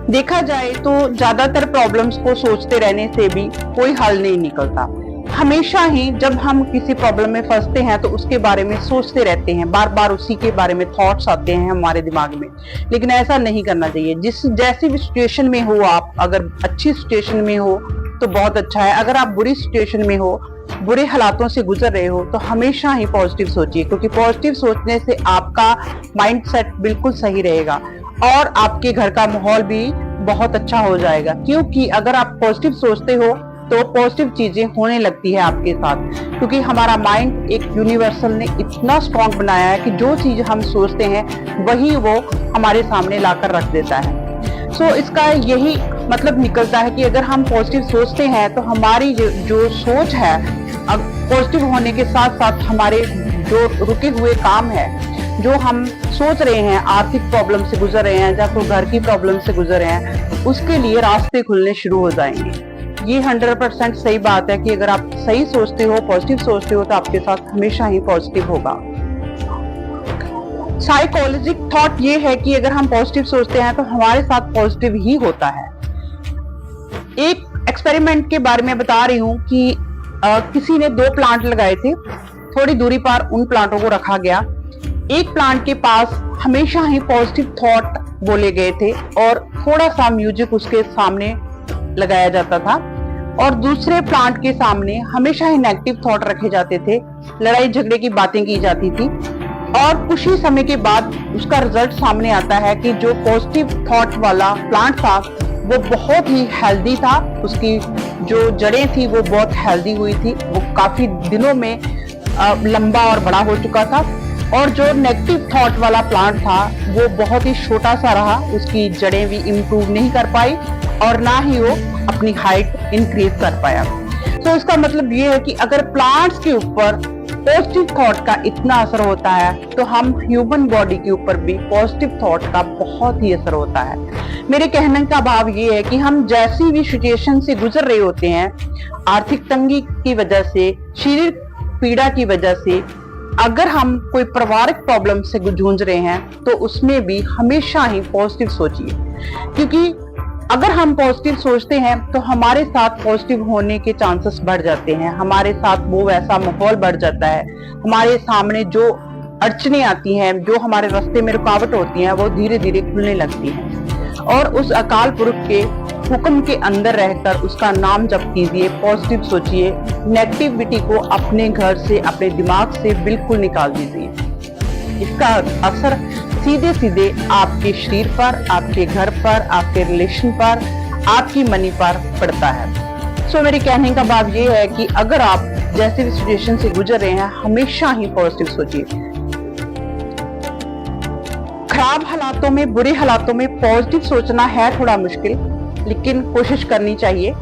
देखा जाए तो ज्यादातर प्रॉब्लम्स को सोचते रहने से भी कोई हल नहीं निकलता। हमेशा ही जब हम किसी प्रॉब्लम में फंसते हैं तो उसके बारे में सोचते रहते हैं, बार बार उसी के बारे में थॉट्स आते हैं हमारे दिमाग में। लेकिन ऐसा नहीं करना चाहिए। जिस जैसी भी सिचुएशन में हो आप, अगर अच्छी सिचुएशन में हो तो बहुत अच्छा है, अगर आप बुरी सिचुएशन में हो, बुरे हालातों से गुजर रहे हो, तो हमेशा ही पॉजिटिव सोचिए, क्योंकि पॉजिटिव सोचने से आपका माइंड सेट बिल्कुल सही रहेगा और आपके घर का माहौल भी बहुत अच्छा हो जाएगा। क्योंकि अगर आप पॉजिटिव सोचते हो तो पॉजिटिव चीजें होने लगती है आपके साथ, क्योंकि हमारा माइंड एक यूनिवर्सल ने इतना स्ट्रॉन्ग बनाया है कि जो चीज हम सोचते हैं वही वो हमारे सामने लाकर रख देता है। सो इसका यही मतलब निकलता है कि अगर हम पॉजिटिव सोचते हैं तो हमारी जो सोच है, पॉजिटिव होने के साथ साथ हमारे जो रुके हुए काम है, जो हम सोच रहे हैं, आर्थिक प्रॉब्लम से गुजर रहे हैं या तो घर की प्रॉब्लम से गुजर रहे हैं, उसके लिए रास्ते खुलने शुरू हो जाएंगे। ये 100% सही बात है कि अगर आप सही सोचते हो, पॉजिटिव सोचते हो, तो आपके साथ हमेशा ही पॉजिटिव होगा। साइकोलॉजिक थॉट ये है कि अगर हम पॉजिटिव सोचते हैं तो हमारे साथ पॉजिटिव ही होता है। एक एक्सपेरिमेंट के बारे में बता रही हूँ कि किसी ने 2 प्लांट लगाए थे। थोड़ी दूरी पर उन प्लांटों को रखा गया। एक प्लांट के पास हमेशा ही पॉजिटिव थॉट बोले गए थे और थोड़ा सा म्यूजिक उसके सामने लगाया जाता था, और दूसरे प्लांट के सामने हमेशा ही नेगेटिव थॉट रखे जाते थे, लड़ाई झगड़े की बातें की जाती थी। और कुछ ही समय के बाद उसका रिजल्ट सामने आता है कि जो पॉजिटिव थॉट वाला प्लांट था वो बहुत ही हेल्दी था, उसकी जो जड़ें थी वो बहुत हेल्दी हुई थी, वो काफी दिनों में लंबा और बड़ा हो चुका था। और जो नेगेटिव थॉट वाला प्लांट था वो बहुत ही छोटा सा रहा, उसकी जड़ें भी इम्प्रूव नहीं कर पाई और ना ही वो अपनी हाइट इंक्रीज कर पाया। तो इसका मतलब ये है कि अगर प्लांट्स के ऊपर पॉजिटिव थॉट का इतना असर होता है तो हम ह्यूमन बॉडी के ऊपर भी पॉजिटिव थॉट का बहुत ही असर होता है। मेरे कहने का भाव ये है कि हम जैसी भी सिचुएशन से गुजर रहे होते हैं, आर्थिक तंगी की वजह से, शारीरिक पीड़ा की वजह से, अगर हम कोई पारिवारिक प्रॉब्लम से जूझ रहे हैं तो उसमें भी हमेशा ही पॉजिटिव सोचिए, क्योंकि अगर हम पॉजिटिव सोचते हैं तो हमारे साथ पॉजिटिव होने के चांसेस बढ़ जाते हैं, हमारे साथ वो वैसा माहौल बढ़ जाता है, हमारे सामने जो अड़चने आती हैं, जो हमारे रास्ते में रुकावट होती हैं, वो धीरे धीरे खुलने लगती हैं। और उस अकाल पुरख के हुक्म के अंदर रहकर उसका नाम जप कीजिए, पॉजिटिव सोचिए, नेगेटिविटी को अपने घर से, अपने दिमाग से बिल्कुल निकाल दीजिए। इसका असर सीधे सीधे आपके शरीर पर, आपके घर पर, आपके रिलेशन पर, आपकी मनी पर पड़ता है। सो मेरे कहने का भाव ये है कि अगर आप जैसे भी सिचुएशन से गुजर रहे हैं हमेशा ही पॉजिटिव सोचिए। खराब हालातों में, बुरे हालातों में पॉजिटिव सोचना है थोड़ा मुश्किल, लेकिन कोशिश करनी चाहिए,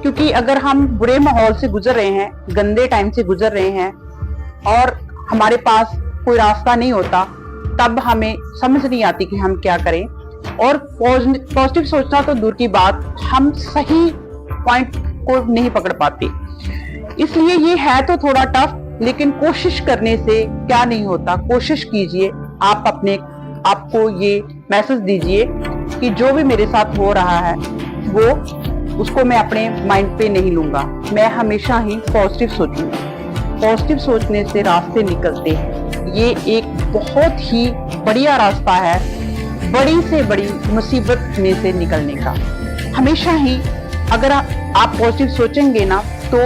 क्योंकि अगर हम बुरे माहौल से गुजर रहे हैं, गंदे टाइम से गुजर रहे हैं और हमारे पास कोई रास्ता नहीं होता, तब हमें समझ नहीं आती कि हम क्या करें। और पॉजिटिव सोचना तो दूर की बात, हम सही पॉइंट को नहीं पकड़ पाते। इसलिए ये है तो थोड़ा टफ, लेकिन कोशिश करने से क्या नहीं होता, कोशिश कीजिए। आप अपने आपको ये मैसेज दीजिए कि जो भी मेरे साथ हो रहा है वो उसको मैं अपने माइंड पे नहीं लूंगा, मैं हमेशा ही पॉजिटिव सोचूंगा। पॉजिटिव सोचने से रास्ते निकलते हैं। ये एक बहुत ही बढ़िया रास्ता है बड़ी से बड़ी मुसीबत में से निकलने का। हमेशा ही अगर आप पॉजिटिव सोचेंगे ना तो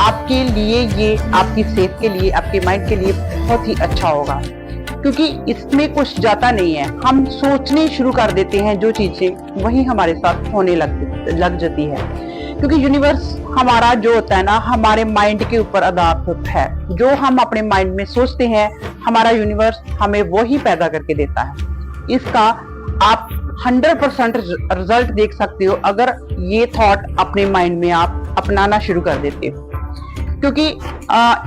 आपके लिए, ये आपकी सेहत के लिए, आपके माइंड के लिए बहुत ही अच्छा होगा, क्योंकि इसमें कुछ जाता नहीं है। हम सोचने शुरू कर देते हैं जो चीजें, वही हमारे साथ होने लग जाती है, क्योंकि यूनिवर्स हमारा जो होता है ना, हमारे माइंड के ऊपर आधारित है। जो हम अपने माइंड में सोचते हैं, हमारा यूनिवर्स हमें वही पैदा करके देता है। इसका आप 100% रिजल्ट देख सकते हो अगर ये थॉट अपने माइंड में आप अपनाना शुरू कर देते हो। क्योंकि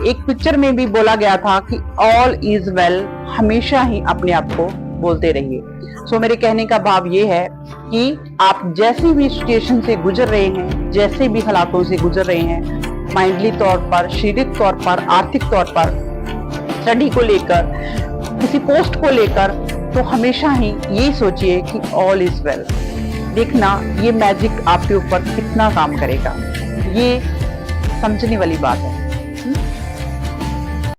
एक पिक्चर में भी बोला गया था कि ऑल इज वेल, हमेशा ही अपने आप को बोलते रहिए। सो मेरे कहने का भाव ये है कि आप जैसी भी सिचुएशन से गुजर रहे हैं, जैसे भी हालातों से गुजर रहे हैं, माइंडली तौर पर, शारीरिक तौर पर, आर्थिक तौर पर, स्टडी को लेकर, किसी पोस्ट को लेकर, तो हमेशा ही यही सोचिए कि ऑल इज वेल। देखना ये मैजिक आपके ऊपर कितना काम करेगा। ये समझने वाली बात है।